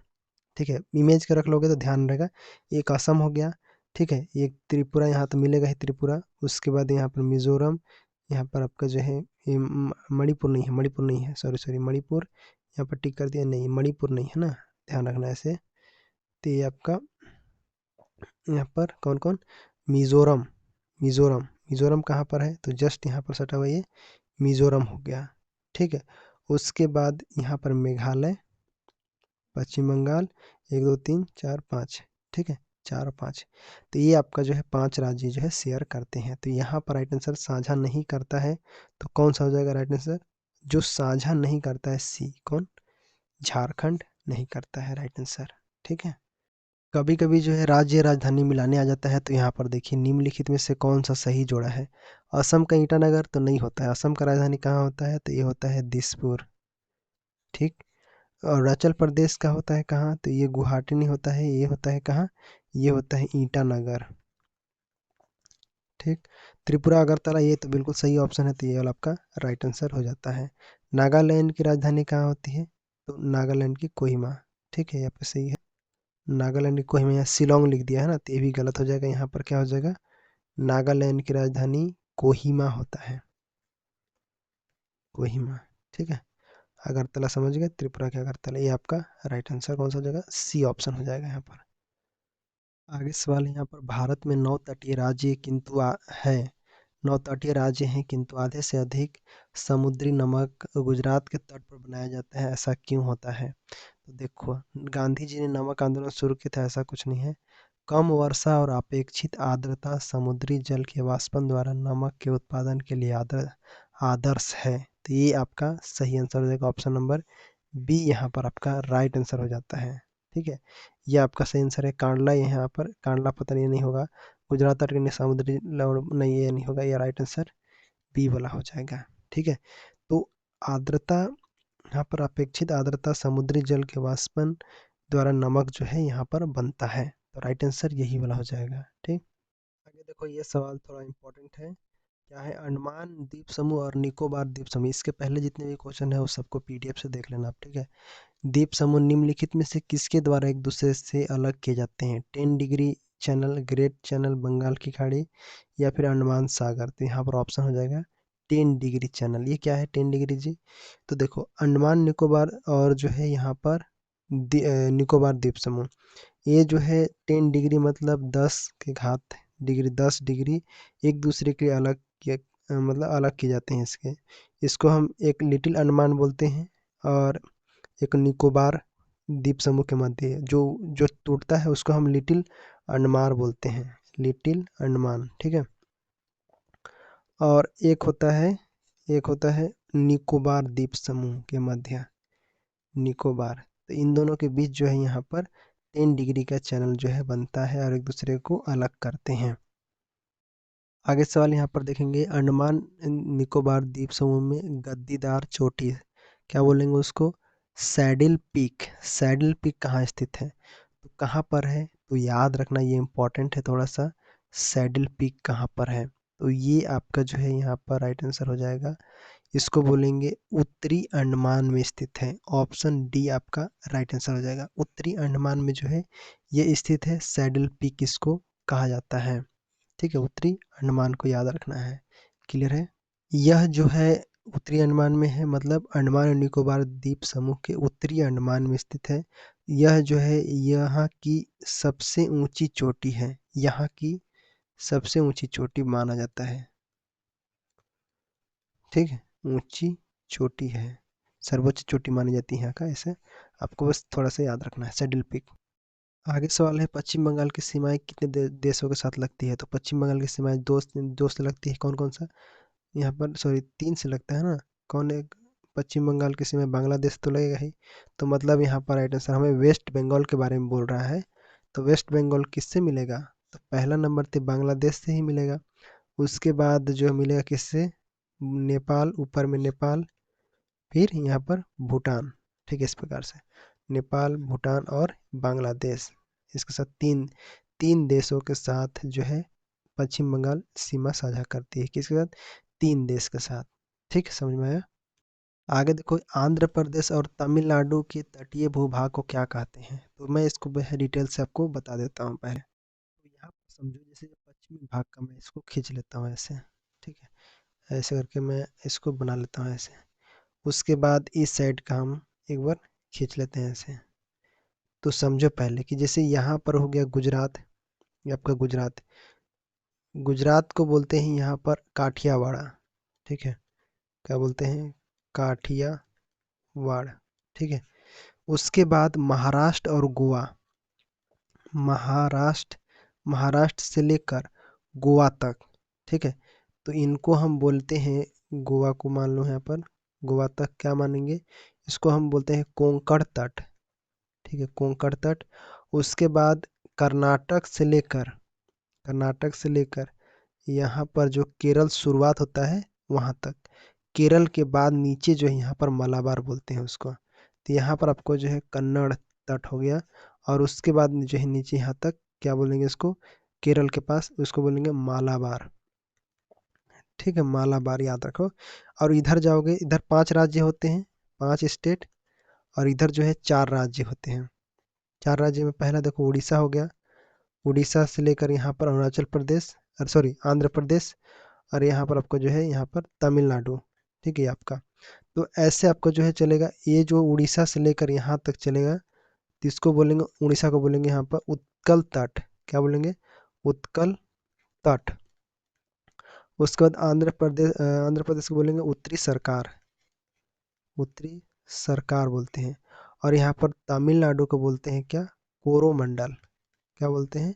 ठीक है, इमेज के रख लोगे तो ध्यान रहेगा। एक असम हो गया, ठीक है। एक त्रिपुरा यहाँ तो मिलेगा ही त्रिपुरा, उसके बाद यहाँ पर मिज़ोरम, यहाँ पर आपका जो है ये मणिपुर नहीं है, मणिपुर नहीं है, सॉरी मणिपुर यहाँ पर टिक कर दिया, नहीं मणिपुर नहीं है ना, ध्यान रखना ऐसे। तो ये आपका यहाँ पर कौन कौन, मिज़ोरम, मिज़ोरम, मिज़ोरम कहाँ पर है, तो जस्ट यहाँ पर सटा हुआ ये मिज़ोरम हो गया। ठीक है। उसके बाद यहाँ पर मेघालय, पश्चिम बंगाल, 1 2 3 4 5, ठीक है, 4 और 5। तो ये आपका जो है 5 राज्य जो है शेयर करते हैं। तो यहाँ पर राइट आंसर साझा नहीं करता है, तो कौन सा हो जाएगा राइट आंसर, जो साझा नहीं करता है सी, कौन, झारखंड नहीं करता है राइट आंसर। ठीक है। कभी कभी जो है राज्य राजधानी मिलाने आ जाता है, तो यहाँ पर देखिए निम्नलिखित में से कौन सा सही जोड़ा है। असम का ईटानगर तो नहीं होता है, असम का राजधानी कहाँ होता है, तो ये होता है दिसपुर। ठीक। और अरुणाचल प्रदेश का होता है कहाँ, तो ये गुवाहाटी नहीं होता है, ये होता है कहाँ, ये होता है ईटानगर। ठीक। त्रिपुरा अगरतला ये तो बिल्कुल सही ऑप्शन है, तो ये वाला आपका राइट आंसर हो जाता है। नागालैंड की राजधानी कहाँ होती है, तो नागालैंड की कोहिमा। ठीक है, यहाँ पे सही है, नागालैंड की कोहिमा, यहाँ शिलोंग लिख दिया है ना, तो ये भी गलत हो जाएगा, यहाँ पर क्या हो जाएगा, नागालैंड की राजधानी कोहिमा होता है, कोहिमा। ठीक है। अगरतला समझ गए, त्रिपुरा के अगरतला, ये आपका राइट आंसर कौन सा हो जाएगा, सी ऑप्शन हो जाएगा यहाँ पर। आगे सवाल है यहाँ पर, भारत में 9 तटीय राज्य किंतु है, 9 तटीय राज्य हैं किंतु आधे से अधिक समुद्री नमक गुजरात के तट पर बनाया जाता है, ऐसा क्यों होता है। तो देखो, गांधी जी ने नमक आंदोलन शुरू किया था, ऐसा कुछ नहीं है। कम वर्षा और अपेक्षित आर्द्रता समुद्री जल के वाष्पन द्वारा नमक के उत्पादन के लिए आदर्श है। तो ये आपका सही आंसर हो जाएगा, ऑप्शन नंबर बी यहाँ पर आपका राइट आंसर हो जाता है। ठीक है। ये आपका सही आंसर है, कांडला, यहाँ पर कांडला पता नहीं होगा, गुजरात तट के समुद्री नहीं, ये नहीं होगा, ये राइट आंसर बी वाला हो जाएगा। ठीक है। तो आर्द्रता, यहाँ पर अपेक्षित आर्द्रता समुद्री जल के वाष्पन द्वारा नमक जो है यहाँ पर बनता है, तो राइट आंसर यही वाला हो जाएगा। ठीक। आगे देखो, ये सवाल थोड़ा इंपॉर्टेंट है, क्या है, अंडमान द्वीप समूह और निकोबार द्वीप समूह, इसके पहले जितने भी क्वेश्चन है वो सबको पीडीएफ से देख लेना आप। ठीक है। द्वीप समूह निम्नलिखित में से किसके द्वारा एक दूसरे से अलग किए जाते हैं, 10 degree channel, great channel, Bengal की खाड़ी, या फिर अंडमान सागर। तो यहाँ पर ऑप्शन हो जाएगा 10 डिग्री चैनल। ये क्या है 10 डिग्री जी, तो देखो अंडमान निकोबार और जो है यहाँ पर निकोबार द्वीप समूह, ये जो है 10 डिग्री मतलब 10 के घात डिग्री, 10 डिग्री एक दूसरे के अलग मतलब अलग किए जाते हैं इसके, इसको हम एक लिटिल अंडमान बोलते हैं, और एक निकोबार द्वीप समूह के मध्य जो जो टूटता है उसको हम लिटिल अंडमान बोलते हैं, लिटिल अंडमान। ठीक है। और एक होता है निकोबार द्वीप समूह के मध्य, निकोबार। तो इन दोनों के बीच जो है यहाँ पर 10 डिग्री का चैनल जो है बनता है और एक दूसरे को अलग करते हैं। आगे सवाल यहाँ पर देखेंगे, अंडमान निकोबार द्वीप समूह में गद्दीदार चोटी, क्या बोलेंगे उसको, सैडल पीक, सैडल पीक कहाँ स्थित है, तो कहाँ पर है, तो याद रखना ये इम्पोर्टेंट है थोड़ा सा, सैडल पीक कहाँ पर है, तो ये आपका जो है यहाँ पर राइट आंसर हो जाएगा, इसको बोलेंगे उत्तरी अंडमान में स्थित है, ऑप्शन डी आपका राइट आंसर हो जाएगा। उत्तरी अंडमान में जो है ये स्थित है, सैडल पीक इसको कहा जाता है। ठीक है, उत्तरी अंडमान को याद रखना है, क्लियर है। यह जो है उत्तरी अंडमान में है, मतलब अंडमान और निकोबार द्वीप समूह के उत्तरी अंडमान में स्थित है। यह जो है यहाँ की सबसे ऊंची चोटी है, यहाँ की सबसे ऊंची चोटी माना जाता है। ठीक है, ऊंची चोटी है, सर्वोच्च चोटी मानी जाती है यहाँ का, ऐसे आपको बस थोड़ा सा याद रखना है, सैडल पीक। आगे सवाल है, पश्चिम बंगाल की सीमाएं कितने देशों के साथ लगती है, तो पश्चिम बंगाल की सीमाएं दो से लगती है, कौन कौन सा, यहाँ पर सॉरी 3 से लगता है ना, कौन एक, पश्चिम बंगाल की सीमा बांग्लादेश तो लगेगा ही, तो मतलब यहाँ पर राइट आंसर हमें वेस्ट बंगाल के बारे में बोल रहा है, तो वेस्ट बंगाल किससे मिलेगा, तो पहला नंबर तो बांग्लादेश से ही मिलेगा, उसके बाद जो मिलेगा किससे, नेपाल, ऊपर में नेपाल, फिर यहाँ पर भूटान। ठीक है, इस प्रकार से नेपाल, भूटान और बांग्लादेश, इसके साथ तीन तीन देशों के साथ जो है पश्चिम बंगाल सीमा साझा करती है, किसके साथ, 3 देश के साथ। ठीक है, समझ में आया। आगे देखो, आंध्र प्रदेश और तमिलनाडु के तटीय भूभाग को क्या कहते हैं, तो मैं इसको डिटेल से आपको बता देता हूँ पहले। तो यहाँ समझो जैसे पश्चिमी भाग का मैं इसको खींच लेता हूँ ऐसे, ठीक है, ऐसे करके मैं इसको बना लेता हूँ ऐसे। उसके बाद इस साइड का हम एक बार खींच लेते हैं ऐसे। तो समझो पहले कि जैसे यहाँ पर हो गया गुजरात, ये आपका गुजरात, गुजरात को बोलते हैं यहाँ पर काठियावाड़, ठीक है, क्या बोलते हैं, काठियावाड़, ठीक है। उसके बाद महाराष्ट्र और गोवा, महाराष्ट्र, महाराष्ट्र से लेकर गोवा तक, ठीक है, तो इनको हम बोलते हैं, गोवा को मान लो यहाँ पर, गोवा तक क्या मानेंगे, इसको हम बोलते हैं कोंकण तट, ठीक है, कोंकण तट। उसके बाद कर्नाटक से लेकर, कर्नाटक से लेकर यहाँ पर जो केरल शुरुआत होता है वहाँ तक, केरल के बाद नीचे जो है यहाँ पर मलाबार बोलते हैं उसको। तो यहाँ पर आपको जो है कन्नड़ तट हो गया, और उसके बाद जो है नीचे यहाँ तक क्या बोलेंगे इसको, केरल के पास उसको बोलेंगे मालाबार, ठीक है, मालाबार याद रखो। और इधर जाओगे, इधर 5 राज्य होते हैं, 5 स्टेट, और इधर जो है 4 राज्य होते हैं। 4 राज्य में पहला देखो उड़ीसा हो गया, उड़ीसा से लेकर यहाँ पर अरुणाचल प्रदेश, सॉरी आंध्र प्रदेश, और यहाँ पर आपको जो है यहाँ पर तमिलनाडु, ठीक है आपका। तो ऐसे आपको जो है चलेगा, ये जो उड़ीसा से लेकर यहाँ तक चलेगा, तो इसको बोलेंगे, उड़ीसा को बोलेंगे यहाँ पर उत्कल तट, क्या बोलेंगे, उत्कल तट। उसके बाद आंध्र प्रदेश को बोलेंगे उत्तरी सरकार, उत्तरी सरकार बोलते हैं। और यहाँ पर तमिलनाडु को बोलते हैं क्या, कोरोमंडल, क्या बोलते हैं,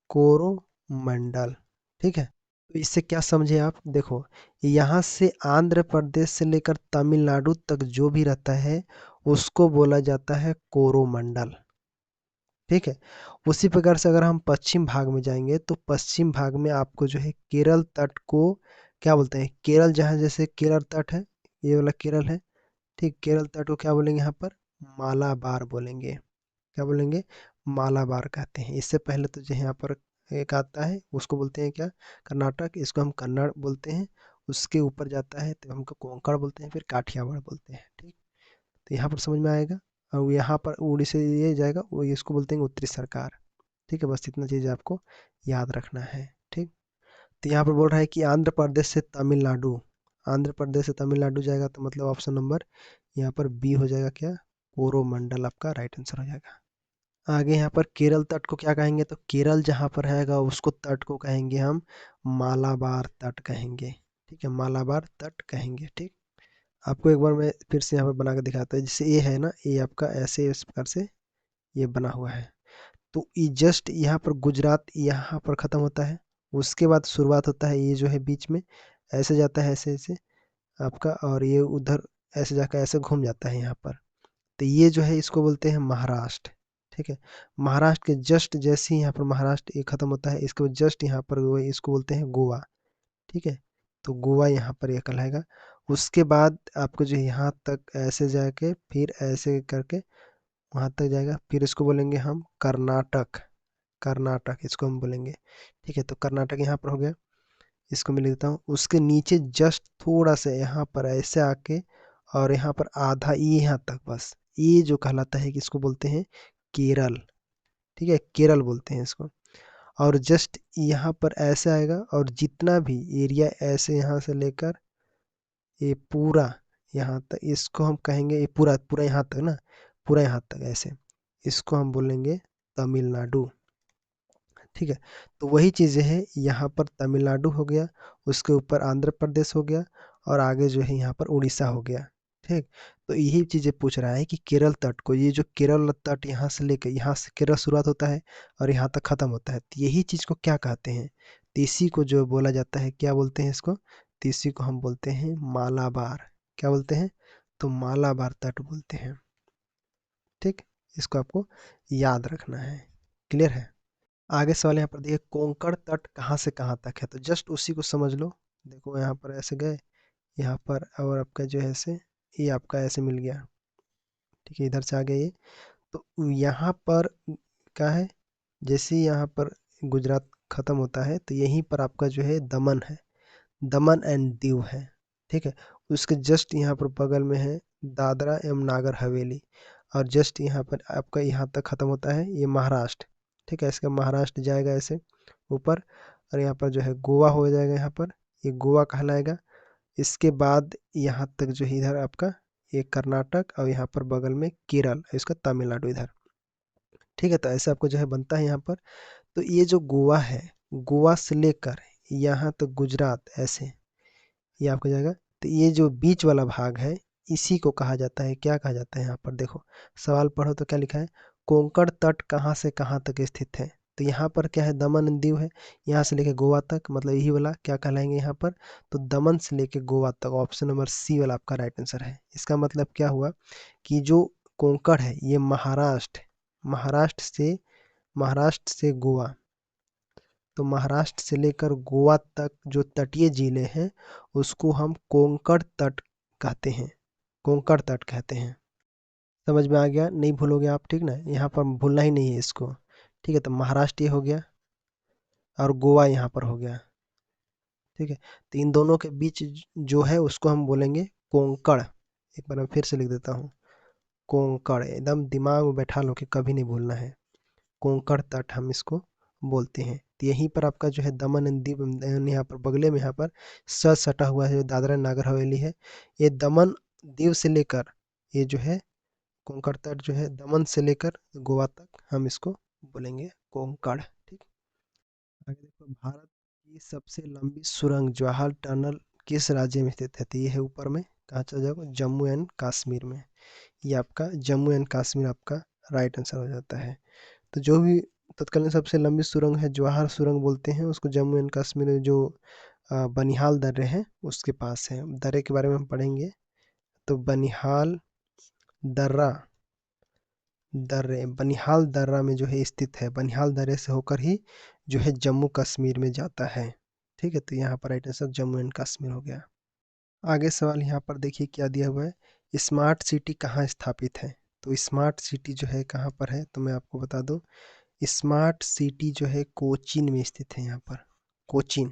कोरोमंडल, ठीक है। तो इससे क्या समझे आप, देखो यहाँ से आंध्र प्रदेश से लेकर तमिलनाडु तक जो भी रहता है उसको बोला जाता है कोरोमंडल, ठीक है। उसी प्रकार से अगर हम पश्चिम भाग में जाएंगे तो पश्चिम भाग में आपको जो है केरल तट को क्या बोलते हैं, केरल, जहाँ जैसे केरल तट है, ये वाला केरल है, ठीक, केरल तट को क्या बोलेंगे यहाँ पर, मालाबार बोलेंगे, क्या बोलेंगे, मालाबार कहते हैं। इससे पहले तो जो यहाँ पर एक आता है उसको बोलते हैं क्या, कर्नाटक, इसको हम कन्नड़ बोलते हैं। उसके ऊपर जाता है तो हमको कोंकण बोलते हैं, फिर काठियावाड़ बोलते हैं, ठीक। तो यहाँ पर समझ में आएगा। और यहाँ पर उड़ीसा ये जाएगा, वो इसको बोलते हैं उत्तरी सरकार, ठीक है। बस इतना चीज़ आपको याद रखना है, ठीक। तो यहाँ पर बोल रहा है कि आंध्र प्रदेश से तमिलनाडु, आंध्र प्रदेश से तमिलनाडु जाएगा, तो मतलब ऑप्शन नंबर यहाँ पर बी हो जाएगा क्या, कोरोमंडल आपका राइट आंसर हो जाएगा। आगे यहाँ पर केरल तट को क्या कहेंगे, तो केरल जहाँ पर रहेगा उसको तट को कहेंगे हम मालाबार तट कहेंगे, ठीक है, मालाबार तट कहेंगे, ठीक। आपको एक बार मैं फिर से यहाँ पर बना के दिखाता हूँ, जैसे ये है ना, ये आपका ऐसे इस प्रकार से ये बना हुआ है। तो ये जस्ट यहाँ पर गुजरात यहाँ पर ख़त्म होता है, उसके बाद शुरुआत होता है, ये जो है बीच में ऐसे जाता है, ऐसे ऐसे आपका, और ये उधर ऐसे जाकर ऐसे घूम जाता है यहाँ पर। तो ये जो है इसको बोलते हैं महाराष्ट्र, ठीक है। महाराष्ट्र के जस्ट जैसे ही यहाँ पर महाराष्ट्र ये खत्म होता है, इसके बाद जस्ट यहाँ पर वो इसको बोलते हैं गोवा, ठीक है। तो गोवा यहाँ पर ये कहलाएगा। उसके बाद आपको जो यहाँ तक ऐसे जाके फिर ऐसे करके वहाँ तक जाएगा, फिर इसको बोलेंगे हम कर्नाटक, कर्नाटक इसको हम बोलेंगे, ठीक है। तो कर्नाटक यहाँ पर हो गया, इसको मैं लिख देता हूँ। उसके नीचे जस्ट थोड़ा सा यहाँ पर ऐसे आके, और यहाँ पर आधा ये यहाँ तक, बस ये जो कहलाता है कि इसको बोलते हैं केरल, ठीक है, केरल बोलते हैं इसको। और जस्ट यहाँ पर ऐसे आएगा, और जितना भी एरिया ऐसे यहाँ से लेकर ये पूरा यहाँ तक, इसको हम कहेंगे, ये पूरा पूरा यहाँ तक ना, पूरा यहाँ तक ऐसे, इसको हम बोलेंगे तमिलनाडु, ठीक है। तो वही चीज़ें हैं, यहाँ पर तमिलनाडु हो गया, उसके ऊपर आंध्र प्रदेश हो गया, और आगे जो है यहाँ पर उड़ीसा हो गया, ठीक। तो यही चीज़ें पूछ रहा है कि केरल तट को, ये जो केरल तट यहाँ से लेकर, यहाँ से केरल शुरुआत होता है और यहाँ तक ख़त्म होता है, तो यही चीज़ को क्या कहते हैं, तो इसी को जो बोला जाता है, क्या बोलते हैं इसको, तो इसी को हम बोलते हैं मालाबार, क्या बोलते हैं, तो मालाबार तट बोलते हैं, ठीक। इसको आपको याद रखना है, क्लियर है। आगे सवाल यहाँ पर देखिए, कोंकण तट कहाँ से कहाँ तक है, तो जस्ट उसी को समझ लो। देखो यहाँ पर ऐसे गए, यहाँ पर, और आपका जो है ऐसे, ये आपका ऐसे मिल गया, ठीक है, इधर से आ गया ये। तो यहाँ पर क्या है, जैसे ही यहाँ पर गुजरात खत्म होता है, तो यहीं पर आपका जो है दमन है, दमन एंड दीव है, ठीक है। उसके जस्ट यहाँ पर बगल में है दादरा एवं नागर हवेली, और जस्ट यहाँ पर आपका यहाँ तक खत्म होता है ये महाराष्ट्र, ठीक है। इसका महाराष्ट्र जाएगा ऐसे, ऊपर, और यहाँ पर जो है गोवा हो जाएगा, यहाँ पर ये गोवा कहलाएगा। इसके बाद यहाँ तक जो है इधर आपका ये कर्नाटक, और यहाँ पर बगल में केरल, इसका तमिलनाडु इधर। ठीक है, तो ऐसे आपको जो है बनता है यहाँ पर। तो ये जो गोवा है, गोवा से लेकर यहाँ तक गुजरात, ऐसे ये आपका जाएगा। तो ये जो बीच वाला भाग है, इसी को कहा जाता है, क्या कहा जाता है यहाँ पर देखो, सवाल पढ़ो तो क्या लिखा है, कोंकण तट कहाँ से कहाँ तक स्थित है। तो यहाँ पर क्या है, दमन एंड दीव है, यहाँ से लेके गोवा तक, मतलब यही वाला क्या कहलाएंगे यहाँ पर, तो दमन से लेके गोवा तक। ऑप्शन नंबर सी वाला आपका राइट आंसर है। इसका मतलब क्या हुआ कि जो कोंकण है ये महाराष्ट्र, महाराष्ट्र से गोवा, तो महाराष्ट्र से लेकर गोवा तक जो तटीय जिले हैं उसको हम कोंकण तट कहते हैं, कोंकण तट कहते हैं। समझ में आ गया, नहीं भूलोगे आप, ठीक ना, यहाँ पर भूलना ही नहीं है इसको। ठीक है, तो महाराष्ट्र ये हो गया और गोवा यहाँ पर हो गया। ठीक है, तो इन दोनों के बीच जो है उसको हम बोलेंगे कोंकण। एक बार मैं फिर से लिख देता हूँ, कोंकण, एकदम दिमाग में बैठा लो कि कभी नहीं भूलना है। कोंकण तट हम इसको बोलते हैं। तो यहीं पर आपका जो है दमन एंड दीव, यहाँ पर बगले में यहाँ पर सटा हुआ है जो दादरा नागर हवेली है। ये दमन दीव से लेकर ये जो है कोंकण तट जो है दमन से लेकर गोवा तक हम इसको बोलेंगे कोंकण। ठीक, आगे देखो, भारत की सबसे लंबी सुरंग जवाहर टनल किस राज्य में स्थित है। तो ये है ऊपर में, कहाँ चला जाएगा, जम्मू एंड कश्मीर में। ये आपका जम्मू एंड कश्मीर आपका राइट आंसर हो जाता है। तो जो भी तत्कालीन सबसे लंबी सुरंग है, जवाहर सुरंग बोलते हैं उसको, जम्मू एंड कश्मीर में जो बनिहाल दर्रे हैं उसके पास है। दर्रे के बारे में हम पढ़ेंगे। तो बनिहाल दर्रा, दर्रे बनिहाल दर्रा में जो है स्थित है, बनिहाल दर्रे से होकर ही जो है जम्मू कश्मीर में जाता है। ठीक है, तो यहाँ पर right answer Jammu and Kashmir हो गया। आगे सवाल यहाँ पर देखिए क्या दिया हुआ है, स्मार्ट सिटी कहाँ स्थापित है। तो स्मार्ट सिटी जो है कहाँ पर है, तो मैं आपको बता दूं, स्मार्ट सिटी जो है कोचीन में स्थित है। यहाँ पर कोचीन,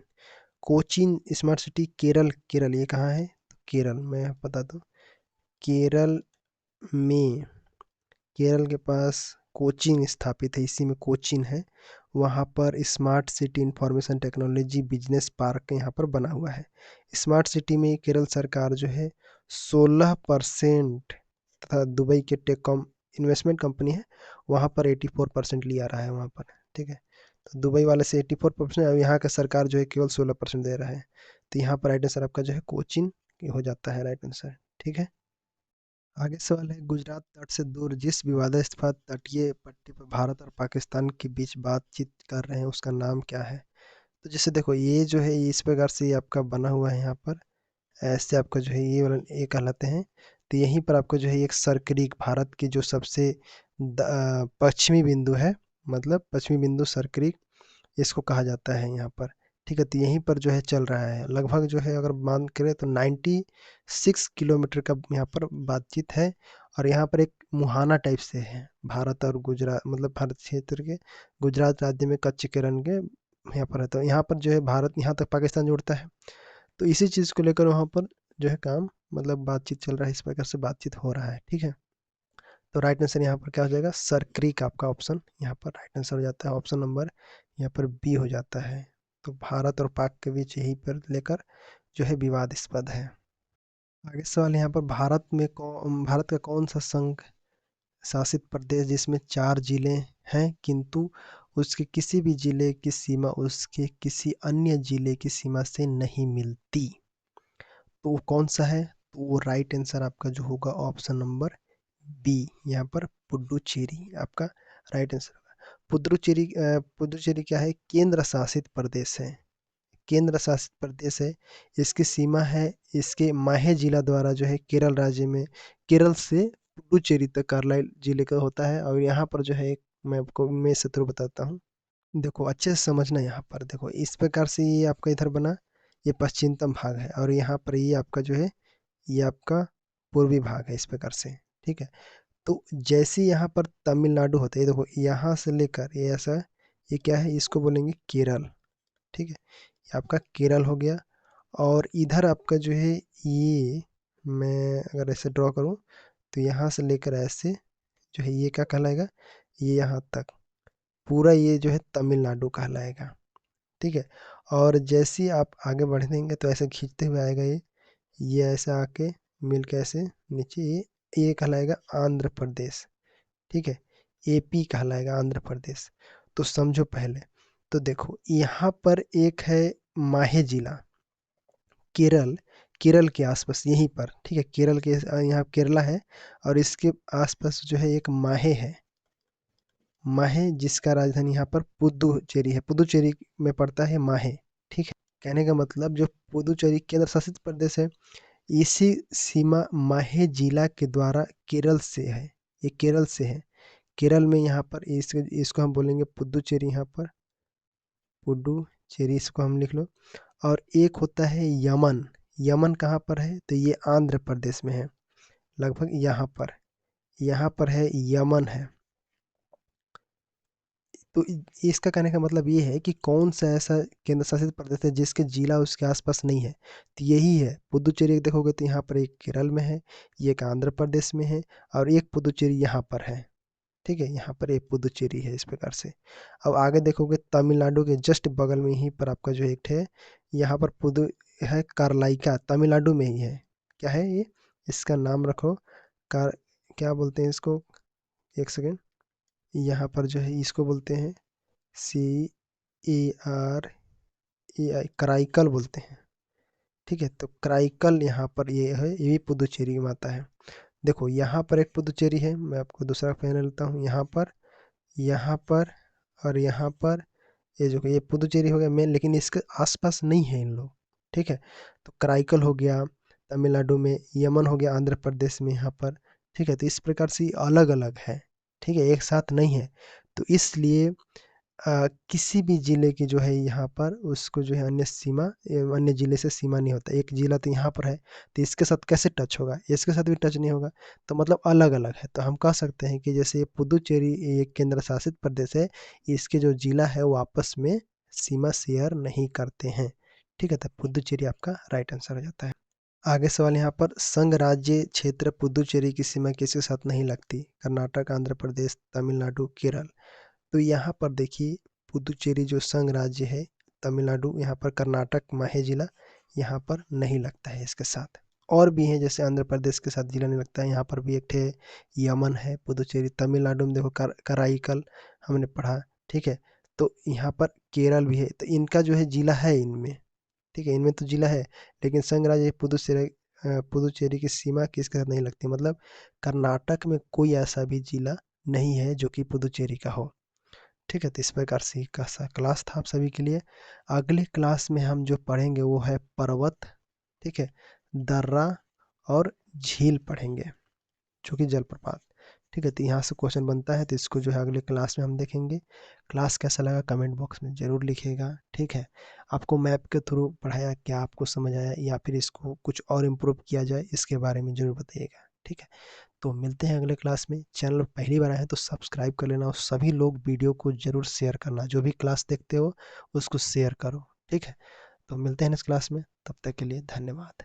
कोचीन स्मार्ट सिटी, केरल, केरल ये कहाँ है, तो केरल, मैं बता दूं, केरल में, केरल के पास कोचीन स्थापित है, इसी में कोचीन है। वहाँ पर smart city information technology business park यहाँ पर बना हुआ है। स्मार्ट सिटी में केरल सरकार जो है 16% तथा दुबई के टेककॉम इन्वेस्टमेंट कंपनी है वहाँ पर 84% लिया रहा है वहाँ पर। ठीक है, तो दुबई वाले से 84% और यहाँ का सरकार जो है केवल 16% दे रहा है। तो यहाँ पर राइट आंसर आपका जो है कोचीन हो जाता है राइट आंसर। ठीक है, आगे सवाल है, गुजरात तट से दूर जिस विवादास्पद तटीय पट्टी पर भारत और पाकिस्तान के बीच बातचीत कर रहे हैं उसका नाम क्या है। तो जैसे देखो ये जो है इस प्रकार से ये आपका बना हुआ है यहाँ पर, ऐसे आपका जो है ये वाला ये कहलाते हैं। तो यहीं पर आपको जो है एक सरक्रीक, भारत की जो सबसे पश्चिमी बिंदु है, मतलब पश्चिमी बिंदु सरक्रीक इसको कहा जाता है यहाँ पर। ठीक है, तो यहीं पर जो है चल रहा है लगभग जो है, अगर मान करें तो 96 किलोमीटर का यहाँ पर बातचीत है। और यहाँ पर एक मुहाना टाइप से है, भारत और गुजरात, मतलब भारत क्षेत्र के गुजरात राज्य में कच्छ के रन के यहाँ पर है। तो यहाँ पर जो है भारत यहाँ तक पाकिस्तान जोड़ता है। तो इसी चीज़ को लेकर वहाँ पर जो है काम, मतलब बातचीत चल रहा है, इस प्रकार से बातचीत हो रहा है। ठीक है, तो राइट आंसर यहाँ पर क्या हो जाएगा, सरक्रीक आपका ऑप्शन यहाँ पर राइट आंसर हो जाता है। ऑप्शन नंबर यहाँ पर बी हो जाता है। तो भारत और पाक के बीच यही पर लेकर जो है विवादास्पद है। आगे सवाल यहाँ पर, भारत का कौन सा संघ शासित प्रदेश जिसमें 4 जिले हैं किंतु उसके किसी भी जिले की सीमा उसके किसी अन्य जिले की सीमा से नहीं मिलती, तो वो कौन सा है। तो वो राइट आंसर आपका जो होगा ऑप्शन नंबर बी, यहाँ पर पुडुचेरी आपका राइट आंसर होगा। पुडुचेरी क्या है, केंद्र शासित प्रदेश है, केंद्र शासित प्रदेश है। इसकी सीमा है इसके माहे जिला द्वारा जो है केरल राज्य में, केरल से पुडुचेरी तक कार्लाइल जिले का होता है। और यहाँ पर जो है मैं आपको मैं शत्रु बताता हूँ, देखो अच्छे से समझना। यहाँ पर देखो इस प्रकार से ये आपका इधर बना, ये पश्चिमतम भाग है, और यहाँ पर ये आपका जो है ये आपका पूर्वी भाग है, इस प्रकार से। ठीक है, तो जैसे यहाँ पर तमिलनाडु होता है, ये देखो यहाँ से लेकर ये ऐसा, ये क्या है, इसको बोलेंगे केरल। ठीक है, ये आपका केरल हो गया। और इधर आपका जो है ये, मैं अगर ऐसे ड्रॉ करूँ तो यहाँ से लेकर ऐसे जो है ये क्या कहलाएगा, ये यहाँ तक पूरा ये जो है तमिलनाडु कहलाएगा। ठीक है। और जैसे ही आप आगे बढ़ेंगे तो ऐसे खींचते हुए आएगा ये ऐसे आके मिल के ऐसे नीचे ये कहलाएगा आंध्र प्रदेश, ठीक है। एपी कहलाएगा आंध्र प्रदेश। तो समझो पहले, तो देखो यहाँ पर एक है माहे जिला, केरल, केरल के आसपास यहीं पर, ठीक है, केरल के यहाँ केरला है, और इसके आसपास जो है एक माहे है, माहे जिसका राजधानी यहाँ पर पुदुचेरी है, पुदुचेरी में पड़ता है माहे, ठीक है। कहने का मतलब जो पुदुचेरी केंद्र शासित प्रदेश है, इसी सीमा माहे जिला के द्वारा केरल से है, ये केरल से है। केरल में यहाँ पर इसको हम बोलेंगे पुदुचेरी, यहाँ पर पुडुचेरी इसको हम लिख लो। और एक होता है यमन, यमन कहाँ पर है, तो ये आंध्र प्रदेश में है, लगभग यहाँ पर है यमन है। तो इसका कहने का मतलब ये है कि कौन सा ऐसा केंद्र शासित प्रदेश है जिसके जिला उसके आसपास नहीं है, तो यही है पुदुचेरी। देखोगे तो यहाँ पर एक केरल में है, ये एक आंध्र प्रदेश में है, और एक पुदुचेरी यहाँ पर है, ठीक है, यहाँ पर एक पुदुचेरी है इस प्रकार से। अब आगे देखोगे तमिलनाडु के जस्ट बगल में ही पर आपका जो एक है, यहाँ पर पुदु है करलाइका, तमिलनाडु में ही है। क्या है ये, इसका नाम रखो, कार, क्या बोलते हैं इसको, एक सेकेंड, यहाँ पर जो है इसको बोलते हैं CARAI, कराइकल बोलते हैं, ठीक है। तो कराइकल यहाँ पर ये है, ये भी पुदुचेरी की माता है। देखो यहाँ पर एक पुदुचेरी है, मैं आपको दूसरा पहले लेता हूँ, यहाँ पर और यहाँ पर, ये जो ये पुदुचेरी हो गया मेन, लेकिन इसके आसपास नहीं है इन लोग, ठीक है। तो कराइकल हो गया तमिलनाडु में, यमन हो गया आंध्र प्रदेश में यहाँ पर, ठीक है। तो इस प्रकार से अलग अलग है, ठीक है, एक साथ नहीं है। तो इसलिए किसी भी जिले की जो है यहाँ पर उसको जो है अन्य जिले से सीमा नहीं होता। एक जिला तो यहाँ पर है, तो इसके साथ कैसे टच होगा, इसके साथ भी टच नहीं होगा, तो मतलब अलग अलग है। तो हम कह सकते हैं कि जैसे ये पुदुचेरी एक केंद्र शासित प्रदेश है, इसके जो जिला है वो आपस में सीमा शेयर नहीं करते हैं, ठीक है। तो पुदुचेरी आपका राइट आंसर हो जाता है। आगे सवाल यहाँ पर, संघ राज्य क्षेत्र पुदुचेरी की सीमा किसके साथ नहीं लगती, कर्नाटक, आंध्र प्रदेश, तमिलनाडु, केरल। तो यहाँ पर देखिए पुदुचेरी जो संघ राज्य है, तमिलनाडु, यहाँ पर कर्नाटक माहे जिला यहाँ पर नहीं लगता है इसके साथ। और भी हैं जैसे आंध्र प्रदेश के साथ जिला नहीं लगता है, यहाँ पर भी एक ठे यमन है, पुदुचेरी, तमिलनाडु में देखो कराईकल हमने पढ़ा, ठीक है। तो यहाँ पर केरल भी है, तो इनका जो है जिला है इनमें, ठीक है, इनमें तो जिला है, लेकिन संघ राज्य पुदुचेरी की सीमा किसके साथ नहीं लगती, मतलब कर्नाटक में कोई ऐसा भी जिला नहीं है जो कि पुदुचेरी का हो, ठीक है। तो इस प्रकार से का सा क्लास था आप सभी के लिए। अगले क्लास में हम जो पढ़ेंगे वो है पर्वत, ठीक है, दर्रा और झील पढ़ेंगे, जो कि जलप्रपात, ठीक है। तो यहाँ से क्वेश्चन बनता है, तो इसको जो है अगले क्लास में हम देखेंगे। क्लास कैसा लगा कमेंट बॉक्स में ज़रूर लिखिएगा, ठीक है। आपको मैप के थ्रू पढ़ाया, क्या आपको समझ आया, या फिर इसको कुछ और इम्प्रूव किया जाए, इसके बारे में ज़रूर बताइएगा, ठीक है। तो मिलते हैं अगले क्लास में। चैनल पहली बार आए हैं तो सब्सक्राइब कर लेना, और सभी लोग वीडियो को ज़रूर शेयर करना, जो भी क्लास देखते हो उसको शेयर करो, ठीक है। तो मिलते हैं नेक्स्ट क्लास में, तब तक के लिए धन्यवाद।